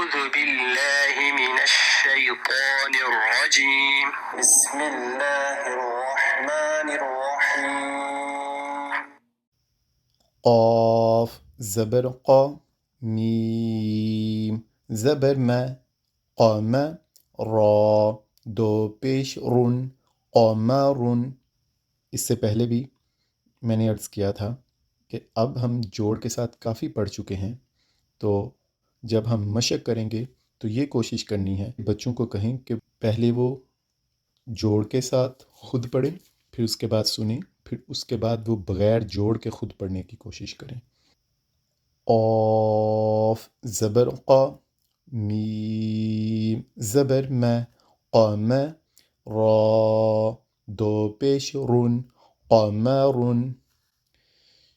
أعوذ بالله من الشيطان الرجيم بسم الله الرحمن الرحيم قاف زبر قا میم زبر ما قام را دو پیش رون قمرun। इससे पहले भी मैंने अर्ज़ किया था कि अब हम जोड़ के साथ काफ़ी पढ़ चुके हैं, तो जब हम मशक करेंगे तो ये कोशिश करनी है बच्चों को कहें कि पहले वो जोड़ के साथ खुद पढ़ें, फिर उसके बाद सुने, फिर उसके बाद वो बग़ैर जोड़ के खुद पढ़ने की कोशिश करें। क़ाफ ज़बर क़ा मीम ज़बर मा क़ाम रा दो पेश रुन क़मरुन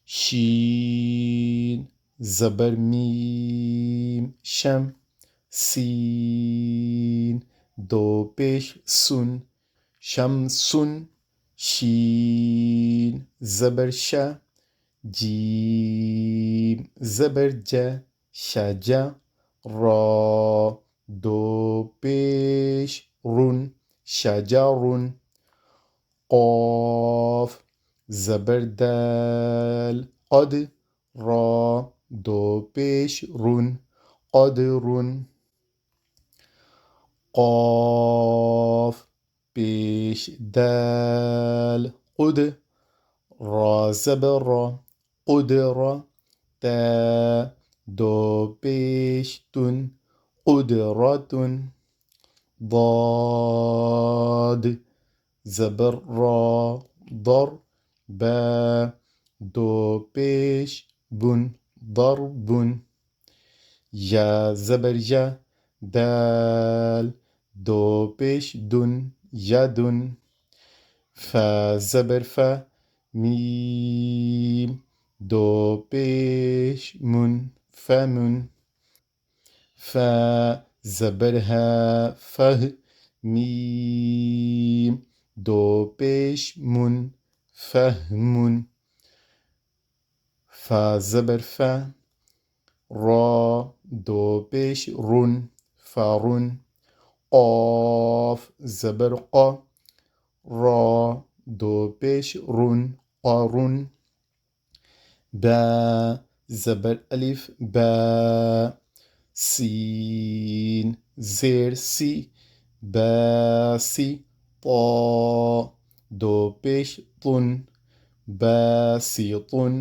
शीन ज़बर मीम शम सीन दो पेश सुन शमसुन शीन ज़बर शा जीम ज़बर जा शजा रा दो पेश रुन शजारुन क़ाफ ज़बर दाल क़द रा दो पेश रुन क़दरुन क़ाफ पेश दाल क़ुद रा ज़बर रा क़ुदरा تا दो पेश तुन क़ुदरतुन ضاد ज़बर रा ضر با दो पेश बुन ضربुन या ज़बर या दाल दो पेश दुन यदुन फा ज़बर फा मीम दो पेश मुन फमुन फा ज़बर हा फह मीम दो पेश मुन फहमुन फा ज़बर फा रा दो पेश रुन फारुन क़ाफ ज़बर क़ा रा दो पेश रुन क़ारुन با ज़बर अलिफ बा सीन ज़ेर सी बासी ता दो पेश तुन बासितुन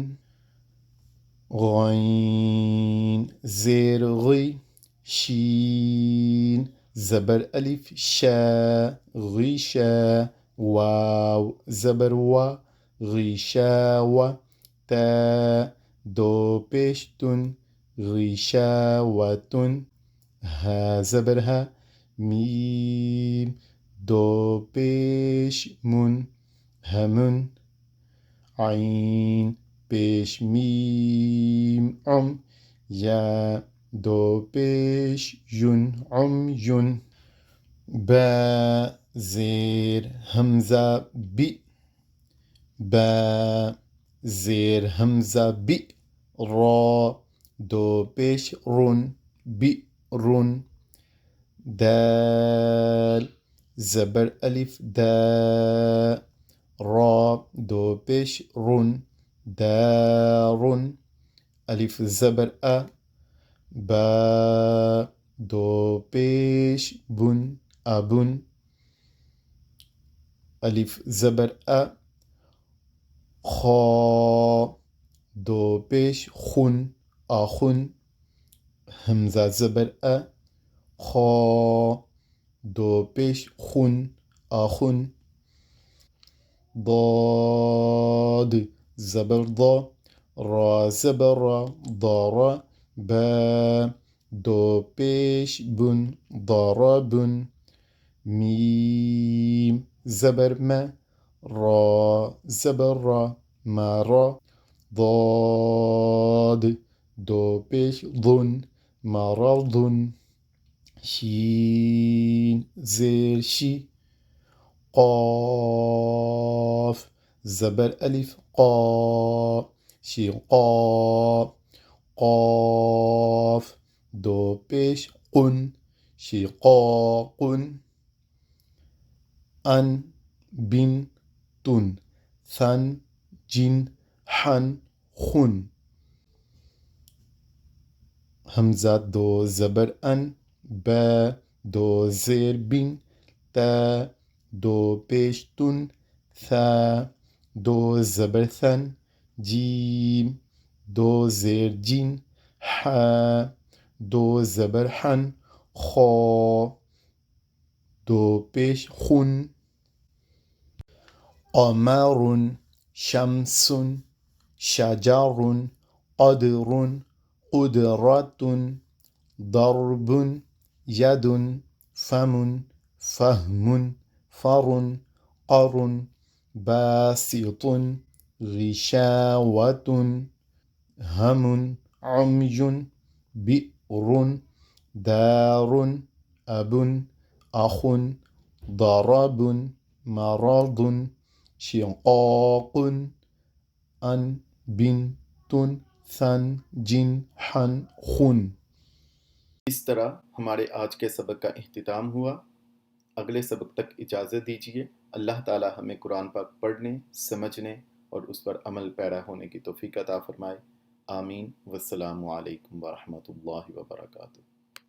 غين زير غي شين زبر ألف شا غيشا واو زبر وا غيشاوة تا دو بيشتن غيشاوة ها زبر ها ميم دو بيش من همن عين پیش میم عم یا دو پیش یون عم یون با زیر همزه بی با زیر همزه بی را دو پیش رون بی رون دال زبر الف دا را دو پیش رون دارون ألف زبر أ با دو پیش بن أبن ألف زبر أ خا دو پیش خون آخون همزة زبر أ خا دو پیش خون آخون ضاد زبر ضا را زبر را ضارا با دو پیش بن ضربن میم زبر ما را زبر را مرا ضاد دو پیش ظن مرض شين زير شي قاف زبر ألف قا شين قا قاف دو پیش शिक़ाक़ अन बिन्तुन सन जिन हन खुन हमज़ा दो ज़बर अन ब दो ज़ेर बिन त दो पेश तुन थ दो ज़बर सन जीम दो ज़ेर जिन ह दो ज़बर हन खो दो पेश खुन क़मरुन शम्सुन शजरुन क़द्रुन क़ुद्रतुन ضربुन यदुन फमुन फ़हमुन फ़रुन क़रुन बासितुन ग़िशावतुन हमुन उम्युन बिरुन दारुन अबुन अखुन ضرबुन मरदुन शिक़ाक़ुन अन बिन्तुन सन जिन हन खुन। इस तरह हमारे आज के सबक का इख्तिताम हुआ। अगले सबक तक इजाज़त दीजिए। अल्लाह ताला हमें कुरान पाक पढ़ने, समझने और उस पर अमल पैरा होने की तौफ़ीक़ अता फ़रमाए। आमीन। वस्सलामु अलैकुम व रहमतुल्लाहि व बरकातुहू।